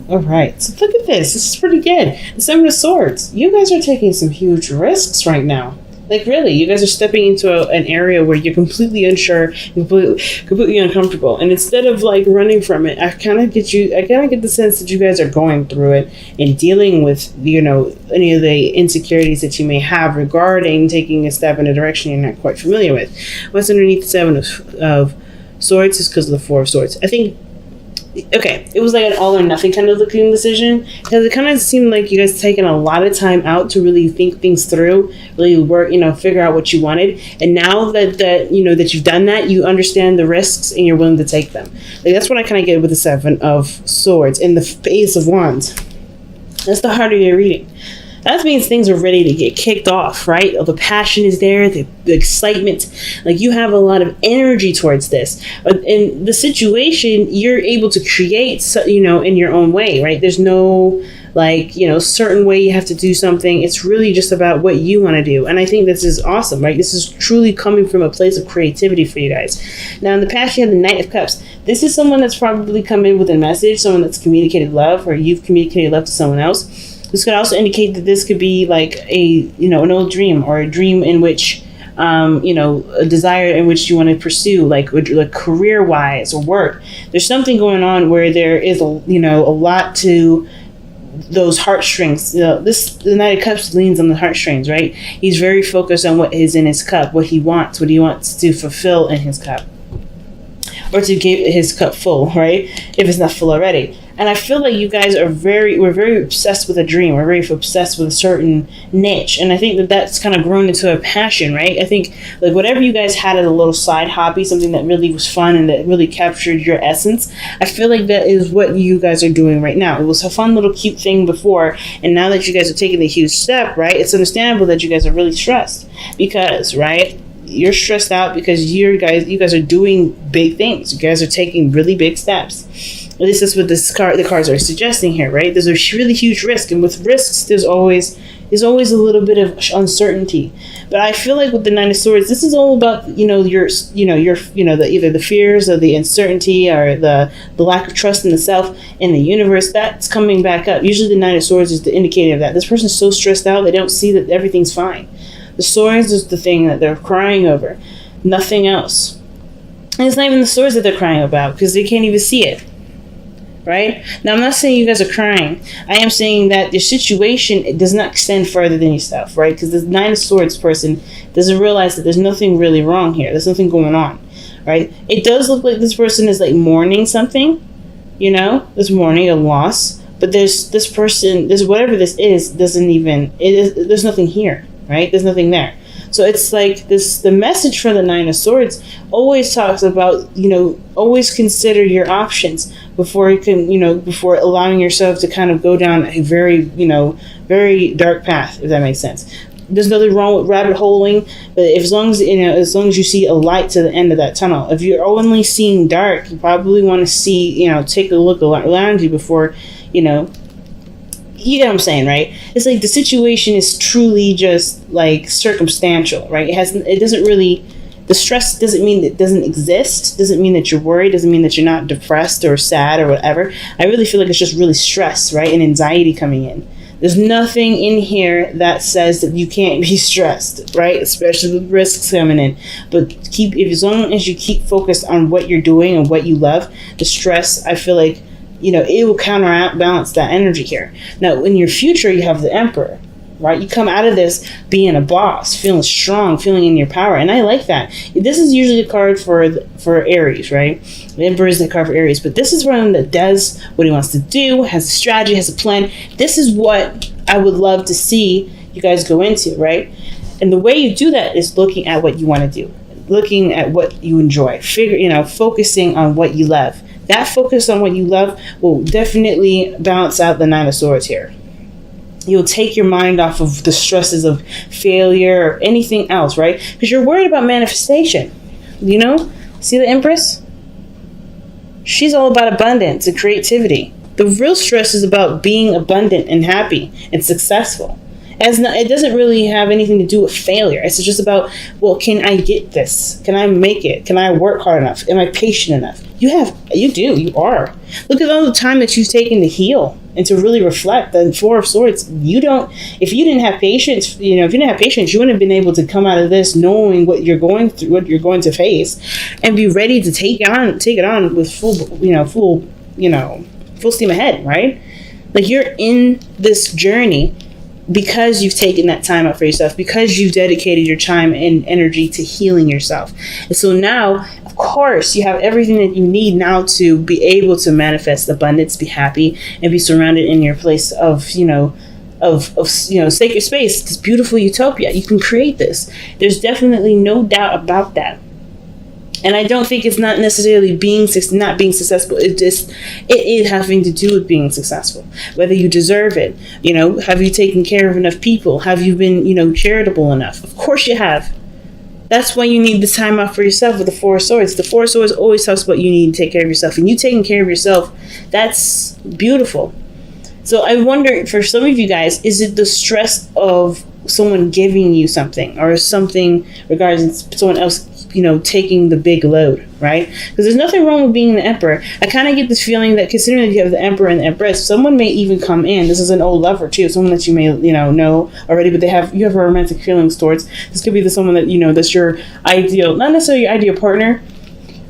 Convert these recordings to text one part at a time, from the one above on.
All right. So look at this. This is pretty good. The Seven of Swords. You guys are taking some huge risks right now. Like, really, you guys are stepping into an area where you're completely unsure, completely uncomfortable. And instead of, like, running from it, I kind of get the sense that you guys are going through it and dealing with, you know, any of the insecurities that you may have regarding taking a step in a direction you're not quite familiar with. What's underneath the Seven of Swords is because of the Four of Swords. I think, okay, it was like an all or nothing kind of looking decision, because it kind of seemed like you guys taking a lot of time out to really think things through, really work, you know, figure out what you wanted. And now that you know that you've done that, you understand the risks and you're willing to take them. Like, that's what I kind of get with the Seven of Swords and the Ace of Wands. That's the heart of your reading. That means things are ready to get kicked off, right? The passion is there, the excitement. Like, you have a lot of energy towards this. In the situation, you're able to create, you know, in your own way, right? There's no, like, you know, certain way you have to do something. It's really just about what you want to do. And I think this is awesome, right? This is truly coming from a place of creativity for you guys. Now, in the past, you have the Knight of Cups. This is someone that's probably come in with a message, someone that's communicated love, or you've communicated love to someone else. This could also indicate that this could be like a, you know, an old dream, or a dream in which, you know, a desire in which you want to pursue, like career-wise or work. There's something going on where there is, you know, a lot to those heartstrings. You know, the Knight of Cups leans on the heartstrings, right? He's very focused on what is in his cup, what he wants to fulfill in his cup, or to get his cup full, right? If it's not full already. And I feel like you guys we're very obsessed with a dream. We're very obsessed with a certain niche. And I think that that's kind of grown into a passion, right? I think, like, whatever you guys had as a little side hobby, something that really was fun and that really captured your essence, I feel like that is what you guys are doing right now. It was a fun little cute thing before. And now that you guys are taking the huge step, right, it's understandable that you guys are really stressed. Because, right, you're stressed out because you guys are doing big things. You guys are taking really big steps. This is what the cards are suggesting here, right? There's a really huge risk, and with risks, there's always a little bit of uncertainty. But I feel like with the Nine of Swords, this is all about, you know, either the fears or the uncertainty or the lack of trust in the self and the universe. That's coming back up. Usually, the Nine of Swords is the indicator of that. This person's so stressed out, they don't see that everything's fine. The swords is the thing that they're crying over, nothing else. And it's not even the swords that they're crying about, because they can't even see it. Right? Now, I'm not saying you guys are crying. I am saying that your situation, it does not extend further than yourself, right? Because the Nine of Swords person doesn't realize that there's nothing really wrong here. There's nothing going on, right? It does look like this person is, like, mourning something, you know? This mourning a loss. But there's this person, whatever this is, there's nothing here, right? There's nothing there. So it's like this, the message for the Nine of Swords always talks about, you know, always consider your options before you can, you know, before allowing yourself to kind of go down a very, you know, very dark path, if that makes sense. There's nothing wrong with rabbit holing, but as long as you see a light to the end of that tunnel. If you're only seeing dark, you probably want to see, you know, take a look around you before, you know. You get what I'm saying, right? It's like the situation is truly just like circumstantial, right? It doesn't really, the stress doesn't mean that it doesn't exist, doesn't mean that you're worried, doesn't mean that you're not depressed or sad or whatever. I really feel like it's just really stress, right? And anxiety coming in. There's nothing in here that says that you can't be stressed, right? Especially with risks coming in. But as long as you keep focused on what you're doing and what you love, the stress, I feel like, you know, it will counterbalance that energy here. Now, in your future, you have the Emperor, right? You come out of this being a boss, feeling strong, feeling in your power, and I like that. This is usually a card for Aries, right? The Emperor is the card for Aries, but this is one that does what he wants to do, has a strategy, has a plan. This is what I would love to see you guys go into, right? And the way you do that is looking at what you want to do, looking at what you enjoy, focusing on what you love. That focus on what you love will definitely balance out the Nine of Swords here. You'll take your mind off of the stresses of failure or anything else, right? Because you're worried about manifestation, you know? See the Empress? She's all about abundance and creativity. The real stress is about being abundant and happy and successful. It doesn't really have anything to do with failure. It's just about, well, can I get this? Can I make it? Can I work hard enough? Am I patient enough? You are. Look at all the time that you've taken to heal and to really reflect. The Four of Swords, if you didn't have patience, you wouldn't have been able to come out of this knowing what you're going through, what you're going to face, and be ready to take it on with full steam ahead, right? Like, you're in this journey because you've taken that time out for yourself, because you've dedicated your time and energy to healing yourself. And so now, of course, you have everything that you need now to be able to manifest abundance, be happy, and be surrounded in your place of sacred space, this beautiful utopia. You can create this. There's definitely no doubt about that. And I don't think it's not necessarily not being successful. It is having to do with being successful. Whether you deserve it, have you taken care of enough people? Have you been, charitable enough? Of course you have. That's why you need the time off for yourself with the Four of Swords. The Four of Swords always talks about you need to take care of yourself. And you taking care of yourself, that's beautiful. So I wonder, for some of you guys, is it the stress of someone giving you something, or something regarding someone else, taking the big load, right? Because there's nothing wrong with being the Emperor. I kind of get this feeling that, considering that you have the Emperor and the Empress, someone may even come in. This is an old lover too, someone that you may know already, but you have a romantic feelings towards. This could be someone that that's your ideal, not necessarily your ideal partner,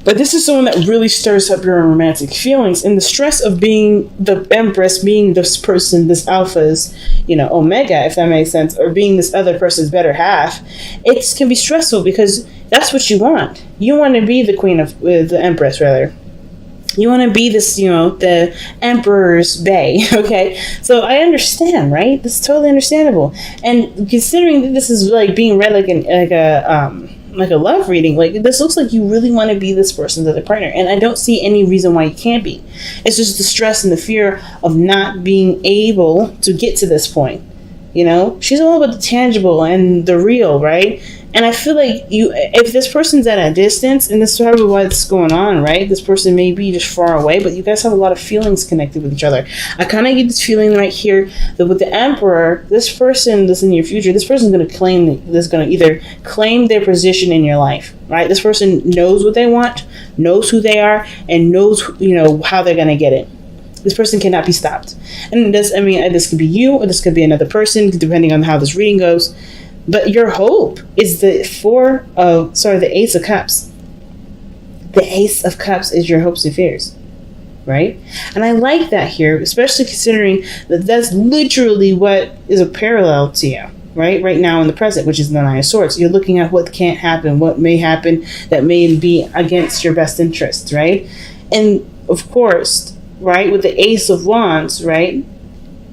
but this is someone that really stirs up your romantic feelings. And the stress of being the Empress, being this person, this alpha's, omega, if that makes sense, or being this other person's better half, it can be stressful because that's what you want. You want to be the the Empress, rather. You want to be this, the Emperor's bae, okay? So I understand, right? This is totally understandable. And considering that this is like being read like a love reading, like, this looks like you really want to be this person's other partner, and I don't see any reason why you can't be. It's just the stress and the fear of not being able to get to this point. She's all about the tangible and the real, right? And I feel like if this person's at a distance, and this is probably what's going on, right? This person may be just far away, but you guys have a lot of feelings connected with each other. I kind of get this feeling right here that with the Emperor, this person that's in your future, this person's going to either claim their position in your life, right? This person knows what they want, knows who they are, and knows, how they're going to get it. This person cannot be stopped. And this could be you, or this could be another person, depending on how this reading goes. But your hope is the Ace of Cups. The Ace of Cups is your hopes and fears, right? And I like that here, especially considering that that's literally what is a parallel to you, right now in the present, which is the Nine of Swords. You're looking at what can't happen, what may happen that may be against your best interests, right? And of course, right, with the Ace of Wands, right,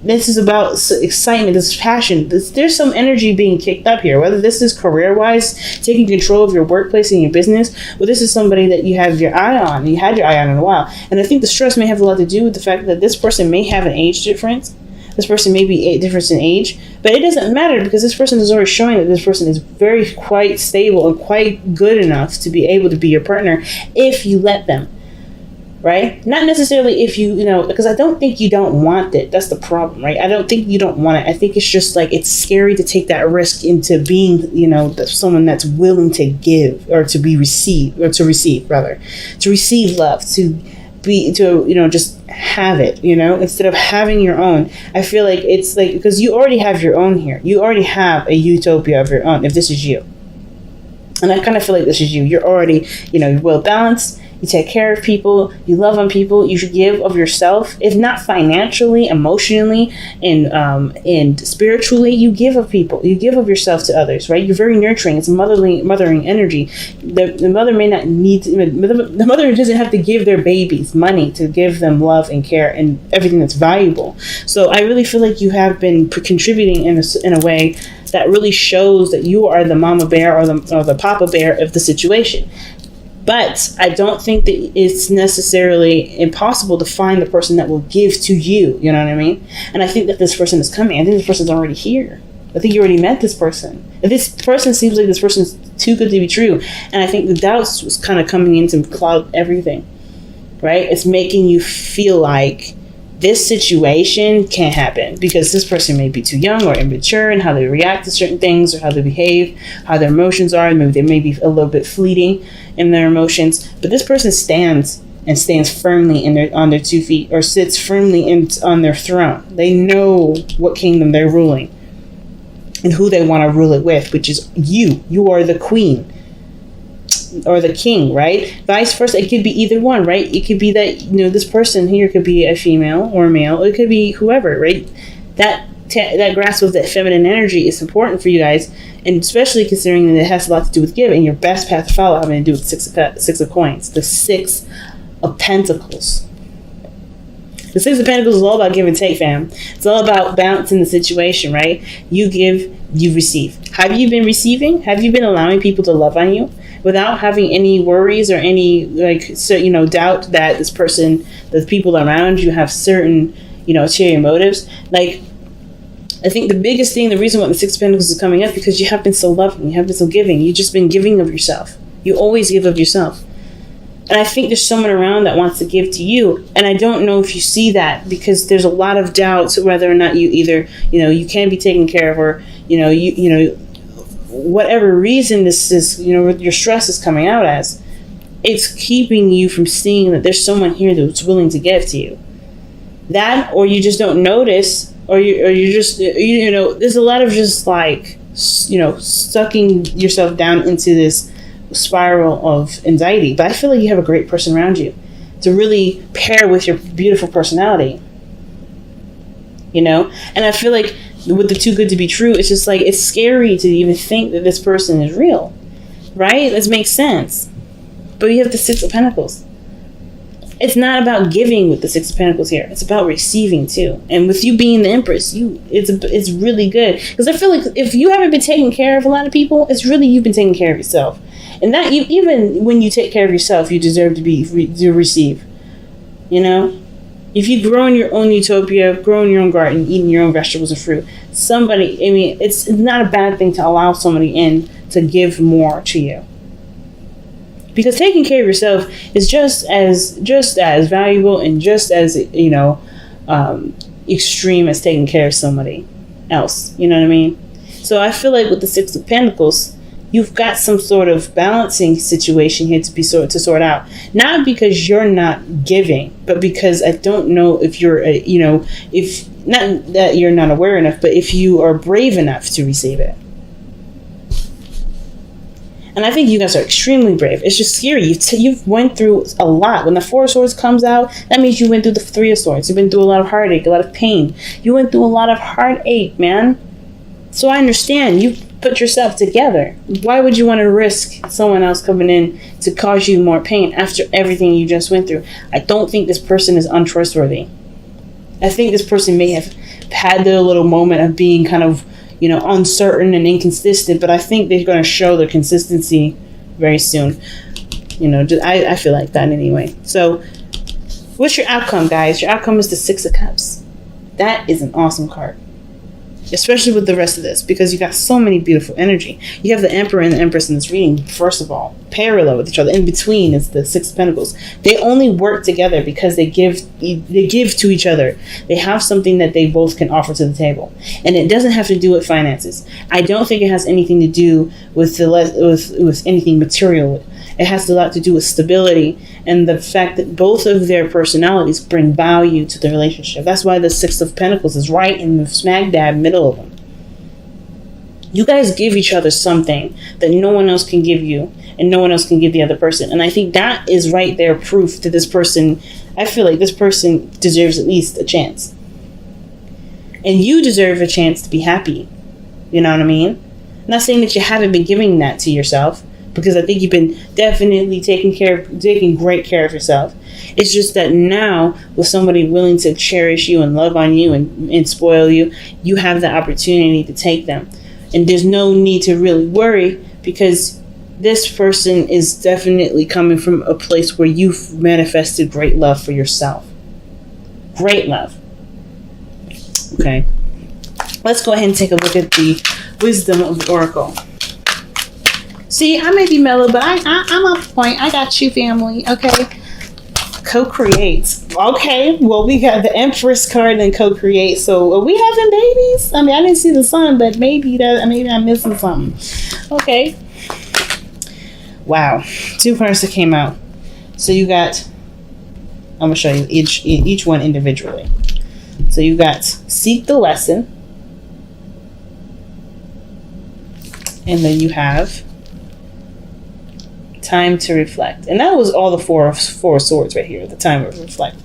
this is about excitement, this passion. There's some energy being kicked up here, whether this is career-wise, taking control of your workplace and your business, or this is somebody that you have your eye on, you had your eye on in a while. And I think the stress may have a lot to do with the fact that this person may have an age difference. This person may be a difference in age, but it doesn't matter, because this person is already showing that this person is quite stable and quite good enough to be able to be your partner if you let them. Right? Not necessarily if because I don't think you don't want it. That's the problem, right? I don't think you don't want it. I think it's just like, it's scary to take that risk into being, someone that's willing to give, or to receive love, just have it, instead of having your own. I feel like it's like, because you already have your own here. You already have a utopia of your own, if this is you. And I kind of feel like this is you. You're already, you're well balanced. You take care of people. You love on people. You should give of yourself, if not financially, emotionally, and spiritually. You give of people. You give of yourself to others, right? You're very nurturing. It's mothering energy. The mother may not need to, the mother doesn't have to give their babies money to give them love and care and everything that's valuable. So I really feel like you have been contributing in a way that really shows that you are the mama bear or the papa bear of the situation. But I don't think that it's necessarily impossible to find the person that will give to you. You know what I mean? And I think that this person is coming. I think this person's already here. I think you already met this person. If this person seems like this person's too good to be true. And I think the doubts was kind of coming in to cloud everything. Right? It's making you feel like this situation can't happen because this person may be too young or immature in how they react to certain things or how they behave, how their emotions are. Maybe they may be a little bit fleeting in their emotions, but this person stands firmly on their 2 feet, or sits firmly on their throne. They know what kingdom they're ruling and who they want to rule it with, which is you. You are the queen or the king, right? Vice versa. It could be either one, right? It could be that, this person here could be a female or a male. It could be whoever, right? That grasp of that feminine energy is important for you guys, and especially considering that it has a lot to do with giving. Your best path to follow having to do with six of coins, the 6 of pentacles. The 6 of Pentacles is all about give and take, fam. It's all about balancing the situation, right? You give, you receive. Have you been receiving? Have you been allowing people to love on you without having any worries or any doubt that this person, the people around you, have certain ulterior motives? Like, I think the biggest thing, the reason why the 6 of Pentacles is coming up, because you have been so loving, you have been so giving. You've just been giving of yourself. You always give of yourself. And I think there's someone around that wants to give to you. And I don't know if you see that, because there's a lot of doubts whether or not you either, you can be taken care of, or, whatever reason this is, your stress is coming out as, it's keeping you from seeing that there's someone here that's willing to give to you. That, or you just don't notice, or you just, there's a lot of just like, sucking yourself down into this spiral of anxiety. But I feel like you have a great person around you to really pair with your beautiful personality, and I feel like with the too good to be true, it's just like, it's scary to even think that this person is real, right? This makes sense. But you have the 6 of Pentacles. It's not about giving with the 6 of Pentacles here. It's about receiving too. And with you being the Empress, it's really good, because I feel like if you haven't been taking care of a lot of people, it's really you've been taking care of yourself. And that even when you take care of yourself, you deserve to receive. If you grow in your own utopia, grow in your own garden, eating your own vegetables and fruit, it's not a bad thing to allow somebody in to give more to you. Because taking care of yourself is just as valuable and just as extreme as taking care of somebody else. You know what I mean? So I feel like with the 6 of Pentacles, you've got some sort of balancing situation here to sort out. Not because you're not giving, but because I don't know if you're, if not that you're not aware enough, but if you are brave enough to receive it. And I think you guys are extremely brave. It's just scary. You've went through a lot. When the 4 of Swords comes out, that means you went through the 3 of Swords. You've been through a lot of heartache, a lot of pain. You went through a lot of heartache, man. So I understand. You put yourself together. Why would you want to risk someone else coming in to cause you more pain after everything you just went through? I don't think this person is untrustworthy. I think this person may have had their little moment of being kind of, uncertain and inconsistent, but I think they're going to show their consistency very soon. I feel like that anyway. So what's your outcome, guys? Your outcome is the 6 of Cups. That is an awesome card. Especially with the rest of this, because you got so many beautiful energy. You have the Emperor and the Empress in this reading, first of all, parallel with each other. In between is the 6 of Pentacles. They only work together because they give to each other. They have something that they both can offer to the table. And it doesn't have to do with finances. I don't think it has anything to do with with anything material. It has a lot to do with stability and the fact that both of their personalities bring value to the relationship. That's why the 6 of Pentacles is right in the smack dab middle of them. You guys give each other something that no one else can give you, and no one else can give the other person. And I think that is right there proof to this person. I feel like this person deserves at least a chance. And you deserve a chance to be happy. You know what I mean? I'm not saying that you haven't been giving that to yourself, because I think you've been definitely taking great care of yourself. It's just that now, with somebody willing to cherish you and love on you and spoil you, you have the opportunity to take them. And there's no need to really worry, because this person is definitely coming from a place where you've manifested great love for yourself. Great love. Okay. Let's go ahead and take a look at the wisdom of the Oracle. See, I may be mellow, but I'm on point. I got you, family. Okay. Co-create. Okay, well, we got the Empress card and co-create. So are we having babies? I mean, I didn't see the sun, but maybe I'm missing something. Okay. Wow, 2 cards that came out. So you got, I'm gonna show you each one individually. So you got seek the lesson, and then you have time to reflect, and that was all the four of swords right here. The time to reflect.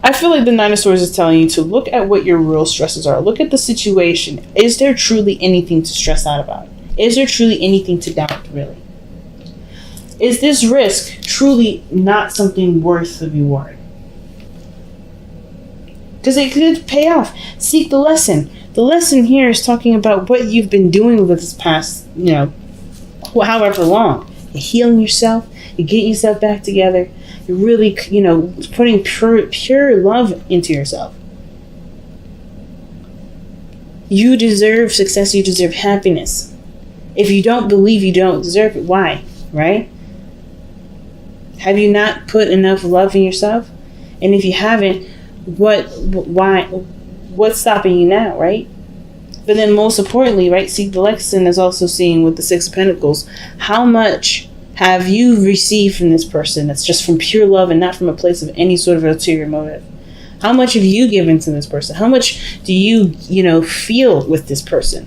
I feel like the 9 of Swords is telling you to look at what your real stresses are. Look at the situation. Is there truly anything to stress out about? Is there truly anything to doubt, really? Is this risk truly not something worth the reward? Because it could pay off. Seek the lesson. The lesson here is talking about what you've been doing with this past, however long. You're healing yourself. You're getting yourself back together. You're really, putting pure love into yourself. You deserve success. You deserve happiness. If you don't believe you don't deserve it, why? Right? Have you not put enough love in yourself? And if you haven't, what's stopping you now, right? But then most importantly, right, seek the lesson is also seeing with the 6 of Pentacles. How much have you received from this person that's just from pure love and not from a place of any sort of ulterior motive? How much have you given to this person? How much do you, feel with this person?